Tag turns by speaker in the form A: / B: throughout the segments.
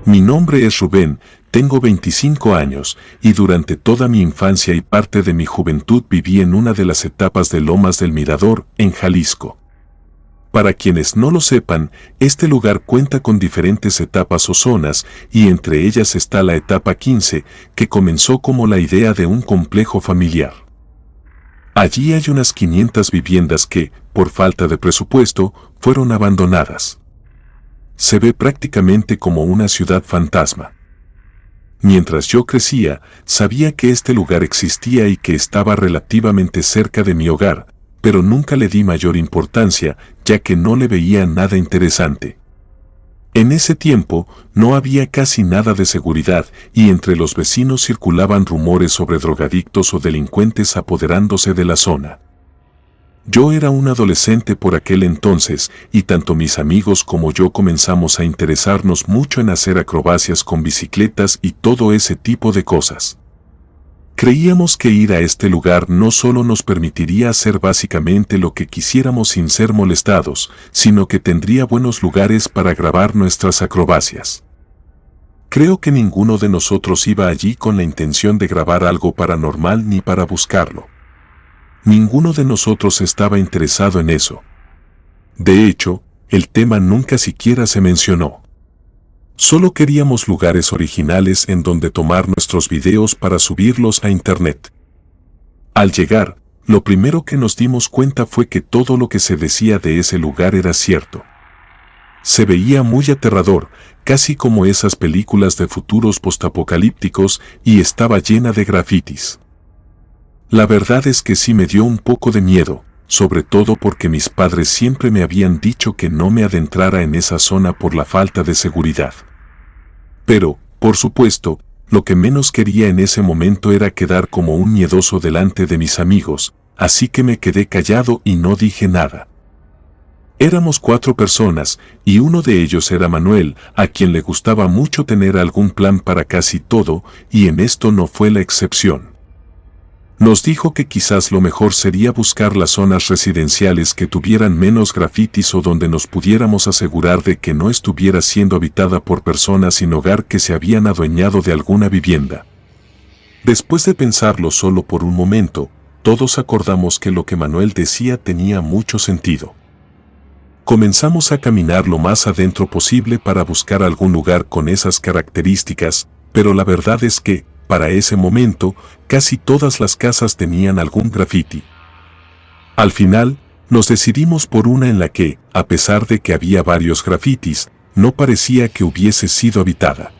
A: Mi nombre es Rubén, tengo 25 años, y durante toda mi infancia y parte de mi juventud viví en una de las etapas de Lomas del Mirador, en Jalisco. Para quienes no lo sepan, este lugar cuenta con diferentes etapas o zonas, y entre ellas está la etapa 15, que comenzó como la idea de un complejo familiar. Allí hay unas 500 viviendas que, por falta de presupuesto, fueron abandonadas. Se ve prácticamente como una ciudad fantasma. Mientras yo crecía, sabía que este lugar existía y que estaba relativamente cerca de mi hogar, pero nunca le di mayor importancia, ya que no le veía nada interesante. En ese tiempo, no había casi nada de seguridad y entre los vecinos circulaban rumores sobre drogadictos o delincuentes apoderándose de la zona. Yo era un adolescente por aquel entonces y tanto mis amigos como yo comenzamos a interesarnos mucho en hacer acrobacias con bicicletas y todo ese tipo de cosas. Creíamos que ir a este lugar no solo nos permitiría hacer básicamente lo que quisiéramos sin ser molestados, sino que tendría buenos lugares para grabar nuestras acrobacias. Creo que ninguno de nosotros iba allí con la intención de grabar algo paranormal ni para buscarlo. Ninguno de nosotros estaba interesado en eso. De hecho, el tema nunca siquiera se mencionó. Solo queríamos lugares originales en donde tomar nuestros videos para subirlos a internet. Al llegar, lo primero que nos dimos cuenta fue que todo lo que se decía de ese lugar era cierto. Se veía muy aterrador, casi como esas películas de futuros postapocalípticos, y estaba llena de grafitis. La verdad es que sí me dio un poco de miedo, sobre todo porque mis padres siempre me habían dicho que no me adentrara en esa zona por la falta de seguridad. Pero, por supuesto, lo que menos quería en ese momento era quedar como un miedoso delante de mis amigos, así que me quedé callado y no dije nada. Éramos 4 personas, y uno de ellos era Manuel, a quien le gustaba mucho tener algún plan para casi todo, y en esto no fue la excepción. Nos dijo que quizás lo mejor sería buscar las zonas residenciales que tuvieran menos grafitis o donde nos pudiéramos asegurar de que no estuviera siendo habitada por personas sin hogar que se habían adueñado de alguna vivienda. Después de pensarlo solo por un momento, todos acordamos que lo que Manuel decía tenía mucho sentido. Comenzamos a caminar lo más adentro posible para buscar algún lugar con esas características, pero la verdad es que, para ese momento, casi todas las casas tenían algún grafiti. Al final, nos decidimos por una en la que, a pesar de que había varios grafitis, no parecía que hubiese sido habitada.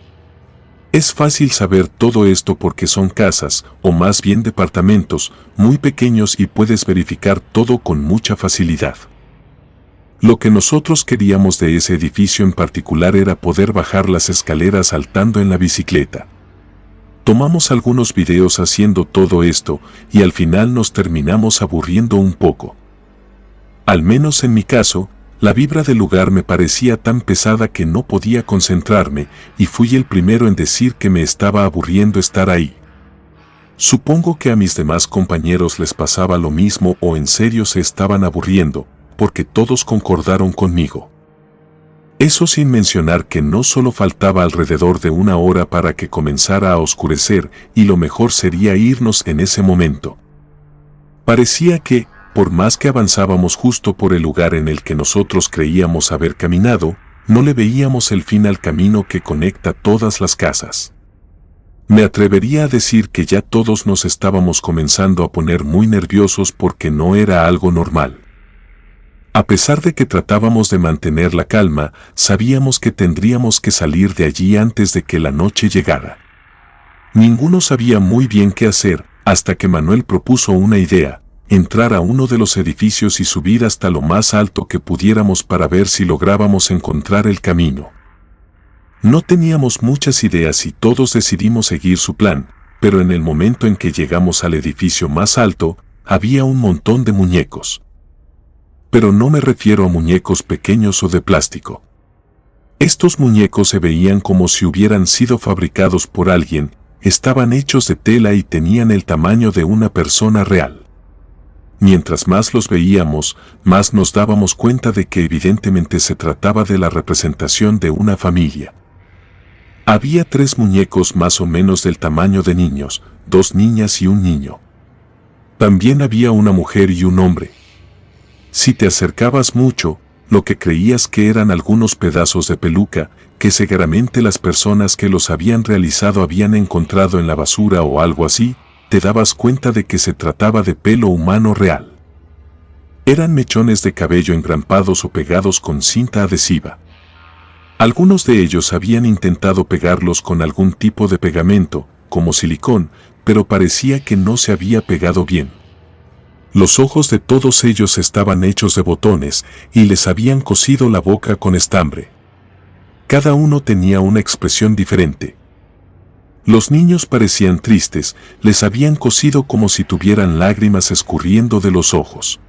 A: Es fácil saber todo esto porque son casas, o más bien departamentos, muy pequeños y puedes verificar todo con mucha facilidad. Lo que nosotros queríamos de ese edificio en particular era poder bajar las escaleras saltando en la bicicleta. Tomamos algunos videos haciendo todo esto y al final nos terminamos aburriendo un poco. Al menos en mi caso, la vibra del lugar me parecía tan pesada que no podía concentrarme y fui el primero en decir que me estaba aburriendo estar ahí. Supongo que a mis demás compañeros les pasaba lo mismo o en serio se estaban aburriendo, porque todos concordaron conmigo. Eso sin mencionar que no solo faltaba alrededor de 1 hora para que comenzara a oscurecer y lo mejor sería irnos en ese momento. Parecía que, por más que avanzábamos justo por el lugar en el que nosotros creíamos haber caminado, no le veíamos el fin al camino que conecta todas las casas. Me atrevería a decir que ya todos nos estábamos comenzando a poner muy nerviosos porque no era algo normal. A pesar de que tratábamos de mantener la calma, sabíamos que tendríamos que salir de allí antes de que la noche llegara. Ninguno sabía muy bien qué hacer, hasta que Manuel propuso una idea: entrar a uno de los edificios y subir hasta lo más alto que pudiéramos para ver si lográbamos encontrar el camino. No teníamos muchas ideas y todos decidimos seguir su plan, pero en el momento en que llegamos al edificio más alto, había un montón de muñecos. Pero no me refiero a muñecos pequeños o de plástico. Estos muñecos se veían como si hubieran sido fabricados por alguien, estaban hechos de tela y tenían el tamaño de una persona real. Mientras más los veíamos, más nos dábamos cuenta de que evidentemente se trataba de la representación de una familia. Había 3 muñecos más o menos del tamaño de niños, 2 niñas y un niño. También había una mujer y un hombre. Si te acercabas mucho, lo que creías que eran algunos pedazos de peluca, que seguramente las personas que los habían realizado habían encontrado en la basura o algo así, te dabas cuenta de que se trataba de pelo humano real. Eran mechones de cabello engrampados o pegados con cinta adhesiva. Algunos de ellos habían intentado pegarlos con algún tipo de pegamento, como silicón, pero parecía que no se había pegado bien. Los ojos de todos ellos estaban hechos de botones y les habían cosido la boca con estambre. Cada uno tenía una expresión diferente. Los niños parecían tristes, les habían cosido como si tuvieran lágrimas escurriendo de los ojos.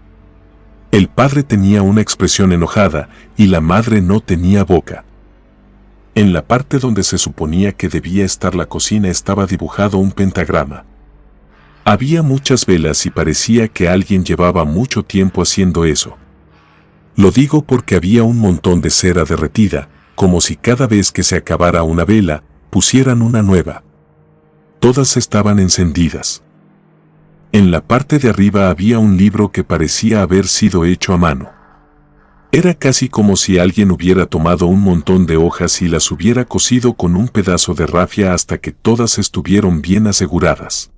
A: El padre tenía una expresión enojada y la madre no tenía boca. En la parte donde se suponía que debía estar la cocina estaba dibujado un pentagrama. Había muchas velas y parecía que alguien llevaba mucho tiempo haciendo eso. Lo digo porque había un montón de cera derretida, como si cada vez que se acabara una vela, pusieran una nueva. Todas estaban encendidas. En la parte de arriba había un libro que parecía haber sido hecho a mano. Era casi como si alguien hubiera tomado un montón de hojas y las hubiera cosido con un pedazo de rafia hasta que todas estuvieron bien aseguradas.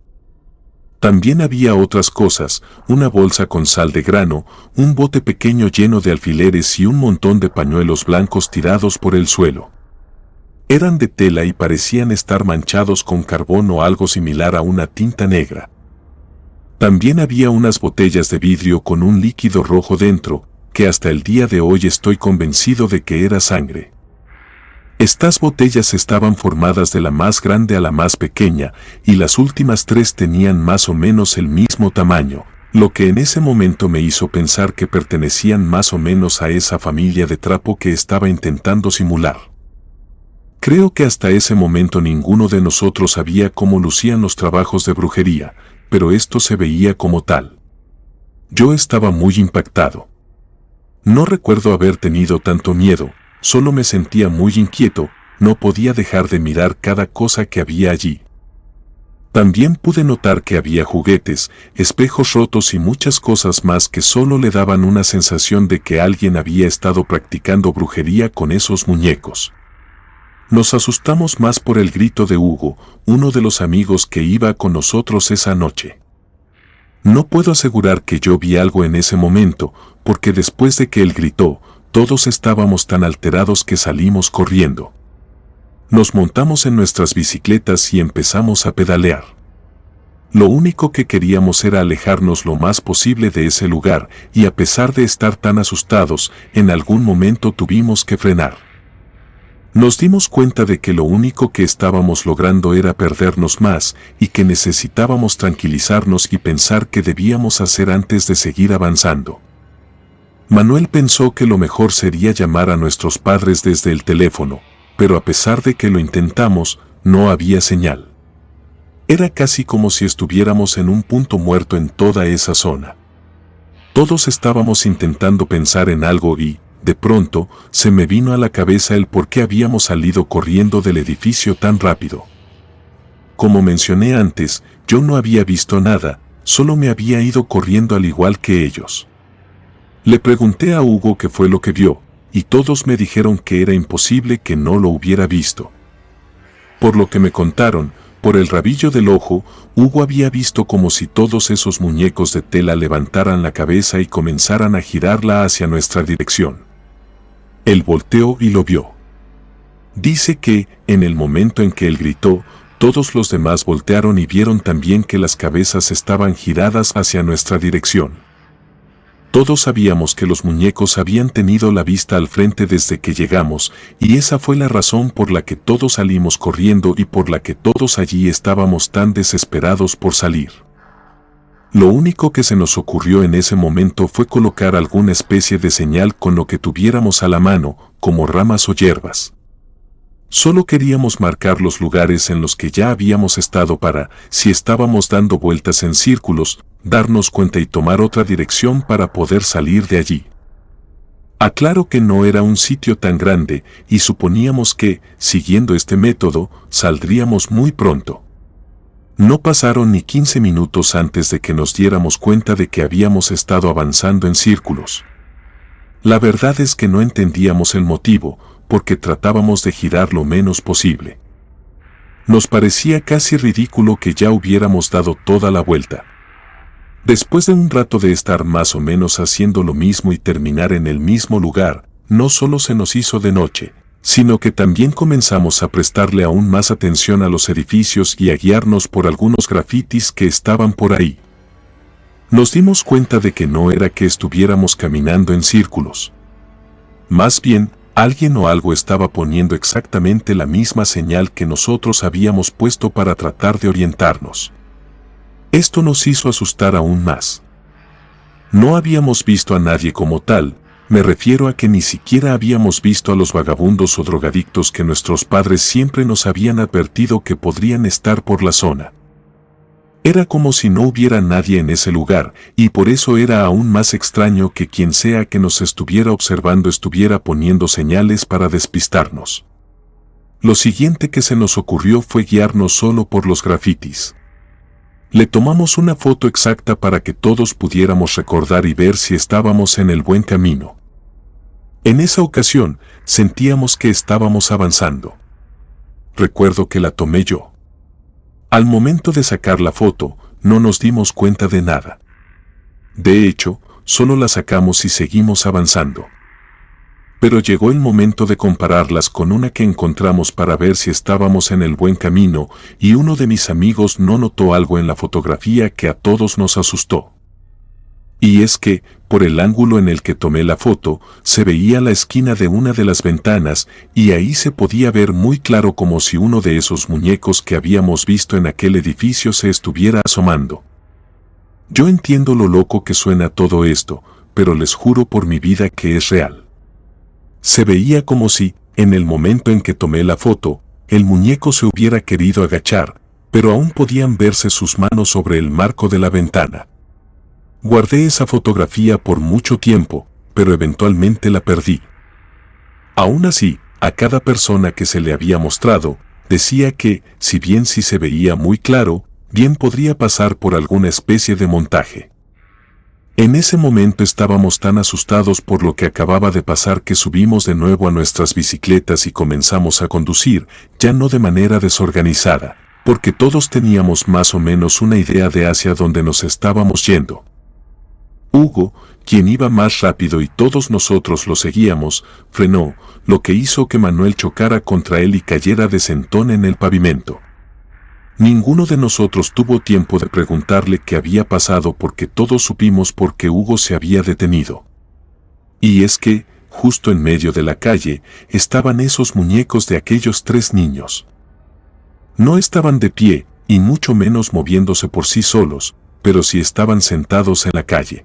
A: También había otras cosas, una bolsa con sal de grano, un bote pequeño lleno de alfileres y un montón de pañuelos blancos tirados por el suelo. Eran de tela y parecían estar manchados con carbón o algo similar a una tinta negra. También había unas botellas de vidrio con un líquido rojo dentro, que hasta el día de hoy estoy convencido de que era sangre. Estas botellas estaban formadas de la más grande a la más pequeña, y las últimas 3 tenían más o menos el mismo tamaño, lo que en ese momento me hizo pensar que pertenecían más o menos a esa familia de trapo que estaba intentando simular. Creo que hasta ese momento ninguno de nosotros sabía cómo lucían los trabajos de brujería, pero esto se veía como tal. Yo estaba muy impactado. No recuerdo haber tenido tanto miedo, solo me sentía muy inquieto, no podía dejar de mirar cada cosa que había allí. También pude notar que había juguetes, espejos rotos y muchas cosas más que solo le daban una sensación de que alguien había estado practicando brujería con esos muñecos. Nos asustamos más por el grito de Hugo, uno de los amigos que iba con nosotros esa noche. No puedo asegurar que yo vi algo en ese momento, porque después de que él gritó, todos estábamos tan alterados que salimos corriendo. Nos montamos en nuestras bicicletas y empezamos a pedalear. Lo único que queríamos era alejarnos lo más posible de ese lugar, y a pesar de estar tan asustados, en algún momento tuvimos que frenar. Nos dimos cuenta de que lo único que estábamos logrando era perdernos más, y que necesitábamos tranquilizarnos y pensar qué debíamos hacer antes de seguir avanzando. Manuel pensó que lo mejor sería llamar a nuestros padres desde el teléfono, pero a pesar de que lo intentamos, no había señal. Era casi como si estuviéramos en un punto muerto en toda esa zona. Todos estábamos intentando pensar en algo y, de pronto, se me vino a la cabeza el por qué habíamos salido corriendo del edificio tan rápido. Como mencioné antes, yo no había visto nada, solo me había ido corriendo al igual que ellos. Le pregunté a Hugo qué fue lo que vio, y todos me dijeron que era imposible que no lo hubiera visto. Por lo que me contaron, por el rabillo del ojo, Hugo había visto como si todos esos muñecos de tela levantaran la cabeza y comenzaran a girarla hacia nuestra dirección. Él volteó y lo vio. Dice que, en el momento en que él gritó, todos los demás voltearon y vieron también que las cabezas estaban giradas hacia nuestra dirección. Todos sabíamos que los muñecos habían tenido la vista al frente desde que llegamos, y esa fue la razón por la que todos salimos corriendo y por la que todos allí estábamos tan desesperados por salir. Lo único que se nos ocurrió en ese momento fue colocar alguna especie de señal con lo que tuviéramos a la mano, como ramas o hierbas. Solo queríamos marcar los lugares en los que ya habíamos estado para, si estábamos dando vueltas en círculos, darnos cuenta y tomar otra dirección para poder salir de allí. Aclaro que no era un sitio tan grande y suponíamos que, siguiendo este método, saldríamos muy pronto. No pasaron ni 15 minutos antes de que nos diéramos cuenta de que habíamos estado avanzando en círculos. La verdad es que no entendíamos el motivo, porque tratábamos de girar lo menos posible. Nos parecía casi ridículo que ya hubiéramos dado toda la vuelta. Después de un rato de estar más o menos haciendo lo mismo y terminar en el mismo lugar, no solo se nos hizo de noche, sino que también comenzamos a prestarle aún más atención a los edificios y a guiarnos por algunos grafitis que estaban por ahí. Nos dimos cuenta de que no era que estuviéramos caminando en círculos. Más bien, alguien o algo estaba poniendo exactamente la misma señal que nosotros habíamos puesto para tratar de orientarnos. Esto nos hizo asustar aún más. No habíamos visto a nadie como tal, me refiero a que ni siquiera habíamos visto a los vagabundos o drogadictos que nuestros padres siempre nos habían advertido que podrían estar por la zona. Era como si no hubiera nadie en ese lugar, y por eso era aún más extraño que quien sea que nos estuviera observando estuviera poniendo señales para despistarnos. Lo siguiente que se nos ocurrió fue guiarnos solo por los grafitis. Le tomamos una foto exacta para que todos pudiéramos recordar y ver si estábamos en el buen camino. En esa ocasión, sentíamos que estábamos avanzando. Recuerdo que la tomé yo. Al momento de sacar la foto, no nos dimos cuenta de nada. De hecho, solo la sacamos y seguimos avanzando. Pero llegó el momento de compararlas con una que encontramos para ver si estábamos en el buen camino, y uno de mis amigos no notó algo en la fotografía que a todos nos asustó. Y es que, por el ángulo en el que tomé la foto, se veía la esquina de una de las ventanas, y ahí se podía ver muy claro como si uno de esos muñecos que habíamos visto en aquel edificio se estuviera asomando. Yo entiendo lo loco que suena todo esto, pero les juro por mi vida que es real. Se veía como si, en el momento en que tomé la foto, el muñeco se hubiera querido agachar, pero aún podían verse sus manos sobre el marco de la ventana. Guardé esa fotografía por mucho tiempo, pero eventualmente la perdí. Aún así, a cada persona que se le había mostrado, decía que, si bien sí se veía muy claro, bien podría pasar por alguna especie de montaje. En ese momento estábamos tan asustados por lo que acababa de pasar que subimos de nuevo a nuestras bicicletas y comenzamos a conducir, ya no de manera desorganizada, porque todos teníamos más o menos una idea de hacia dónde nos estábamos yendo. Hugo, quien iba más rápido y todos nosotros lo seguíamos, frenó, lo que hizo que Manuel chocara contra él y cayera de sentón en el pavimento. Ninguno de nosotros tuvo tiempo de preguntarle qué había pasado porque todos supimos por qué Hugo se había detenido. Y es que, justo en medio de la calle, estaban esos muñecos de aquellos 3 niños. No estaban de pie, y mucho menos moviéndose por sí solos, pero sí estaban sentados en la calle.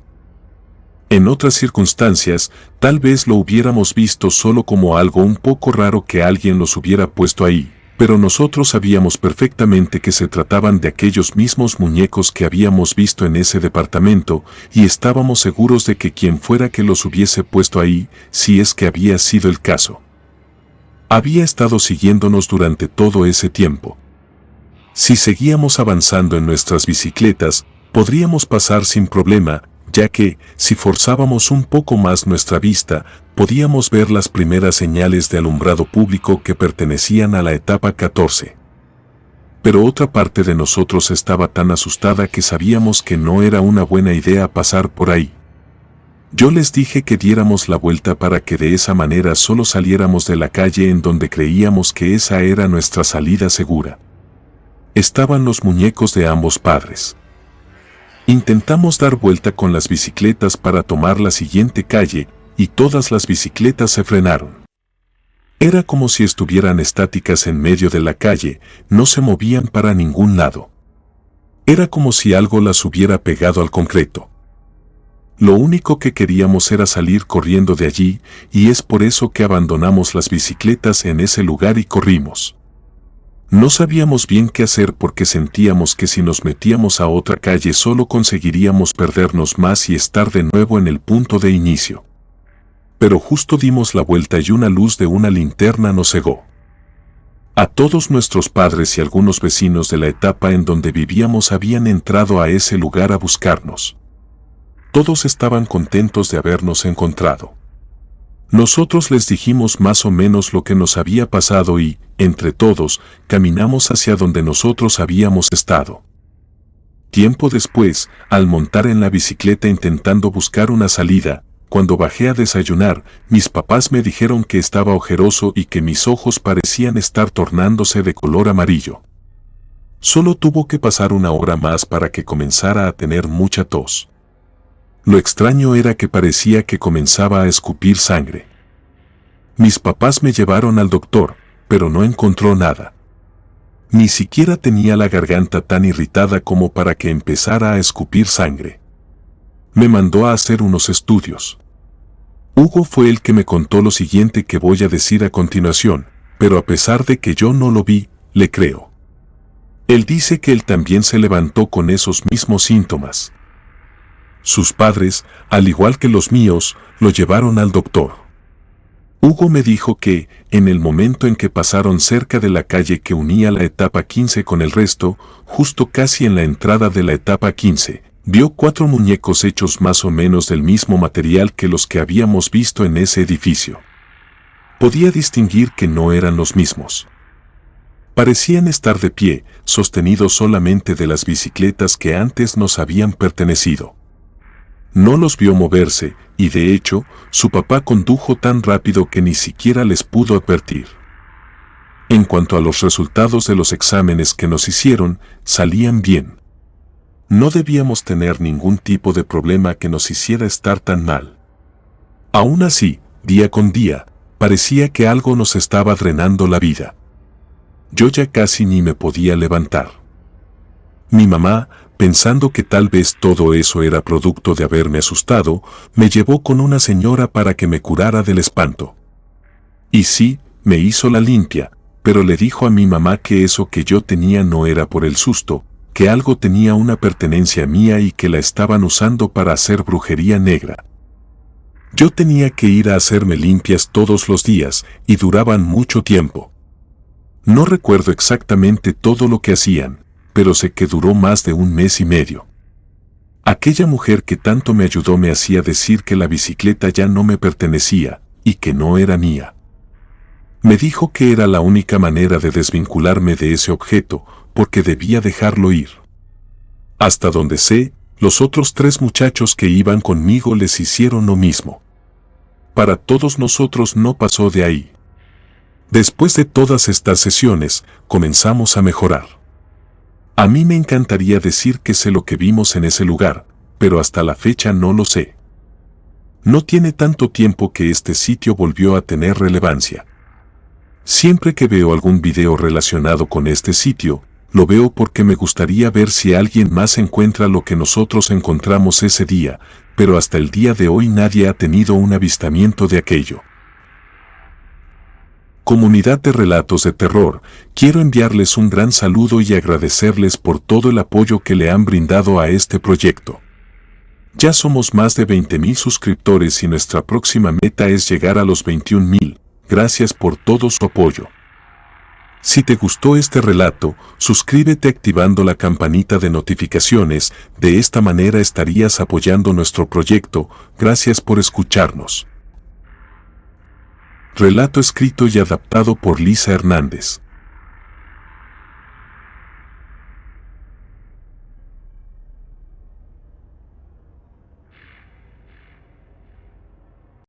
A: En otras circunstancias, tal vez lo hubiéramos visto solo como algo un poco raro que alguien los hubiera puesto ahí, pero nosotros sabíamos perfectamente que se trataban de aquellos mismos muñecos que habíamos visto en ese departamento, y estábamos seguros de que quien fuera que los hubiese puesto ahí, si es que había sido el caso, había estado siguiéndonos durante todo ese tiempo. Si seguíamos avanzando en nuestras bicicletas, podríamos pasar sin problema, ya que, si forzábamos un poco más nuestra vista, podíamos ver las primeras señales de alumbrado público que pertenecían a la etapa 14. Pero otra parte de nosotros estaba tan asustada que sabíamos que no era una buena idea pasar por ahí. Yo les dije que diéramos la vuelta para que de esa manera solo saliéramos de la calle en donde creíamos que esa era nuestra salida segura. Estaban los muñecos de ambos padres. Intentamos dar vuelta con las bicicletas para tomar la siguiente calle, y todas las bicicletas se frenaron. Era como si estuvieran estáticas en medio de la calle, no se movían para ningún lado. Era como si algo las hubiera pegado al concreto. Lo único que queríamos era salir corriendo de allí, y es por eso que abandonamos las bicicletas en ese lugar y corrimos. No sabíamos bien qué hacer porque sentíamos que si nos metíamos a otra calle solo conseguiríamos perdernos más y estar de nuevo en el punto de inicio. pero justo dimos la vuelta y una luz de una linterna nos cegó. A todos nuestros padres y algunos vecinos de la etapa en donde vivíamos habían entrado a ese lugar a buscarnos. Todos estaban contentos de habernos encontrado. Nosotros les dijimos más o menos lo que nos había pasado y, entre todos, caminamos hacia donde nosotros habíamos estado. Tiempo después, al montar en la bicicleta intentando buscar una salida, cuando bajé a desayunar, mis papás me dijeron que estaba ojeroso y que mis ojos parecían estar tornándose de color amarillo. Solo tuvo que pasar una hora más para que comenzara a tener mucha tos. Lo extraño era que parecía que comenzaba a escupir sangre. Mis papás me llevaron al doctor, pero no encontró nada. Ni siquiera tenía la garganta tan irritada como para que empezara a escupir sangre. Me mandó a hacer unos estudios. Hugo fue el que me contó lo siguiente que voy a decir a continuación, pero a pesar de que yo no lo vi, le creo. Él dice que él también se levantó con esos mismos síntomas. Sus padres, al igual que los míos, lo llevaron al doctor. Hugo me dijo que, en el momento en que pasaron cerca de la calle que unía la etapa 15 con el resto, justo casi en la entrada de la etapa 15, vio 4 muñecos hechos más o menos del mismo material que los que habíamos visto en ese edificio. Podía distinguir que no eran los mismos. Parecían estar de pie, sostenidos solamente de las bicicletas que antes nos habían pertenecido. No los vio moverse, y de hecho, su papá condujo tan rápido que ni siquiera les pudo advertir. En cuanto a los resultados de los exámenes que nos hicieron, salían bien. No debíamos tener ningún tipo de problema que nos hiciera estar tan mal. Aún así, día con día, parecía que algo nos estaba drenando la vida. Yo ya casi ni me podía levantar. Mi mamá, pensando que tal vez todo eso era producto de haberme asustado, me llevó con una señora para que me curara del espanto. Y sí, me hizo la limpia, pero le dijo a mi mamá que eso que yo tenía no era por el susto, que algo tenía una pertenencia mía y que la estaban usando para hacer brujería negra. Yo tenía que ir a hacerme limpias todos los días y duraban mucho tiempo. No recuerdo exactamente todo lo que hacían, pero sé que duró más de 1 mes y medio. Aquella mujer que tanto me ayudó me hacía decir que la bicicleta ya no me pertenecía y que no era mía. Me dijo que era la única manera de desvincularme de ese objeto, porque debía dejarlo ir. Hasta donde sé, los otros 3 muchachos que iban conmigo les hicieron lo mismo. Para todos nosotros no pasó de ahí. Después de todas estas sesiones, comenzamos a mejorar. A mí me encantaría decir que sé lo que vimos en ese lugar, pero hasta la fecha no lo sé. No tiene tanto tiempo que este sitio volvió a tener relevancia. Siempre que veo algún video relacionado con este sitio, lo veo porque me gustaría ver si alguien más encuentra lo que nosotros encontramos ese día, pero hasta el día de hoy nadie ha tenido un avistamiento de aquello. Comunidad de Relatos de Terror, quiero enviarles un gran saludo y agradecerles por todo el apoyo que le han brindado a este proyecto. Ya somos más de 20,000 suscriptores y nuestra próxima meta es llegar a los 21,000. Gracias por todo su apoyo. Si te gustó este relato, suscríbete activando la campanita de notificaciones, de esta manera estarías apoyando nuestro proyecto. Gracias por escucharnos. Relato escrito y adaptado por Lisa Hernández.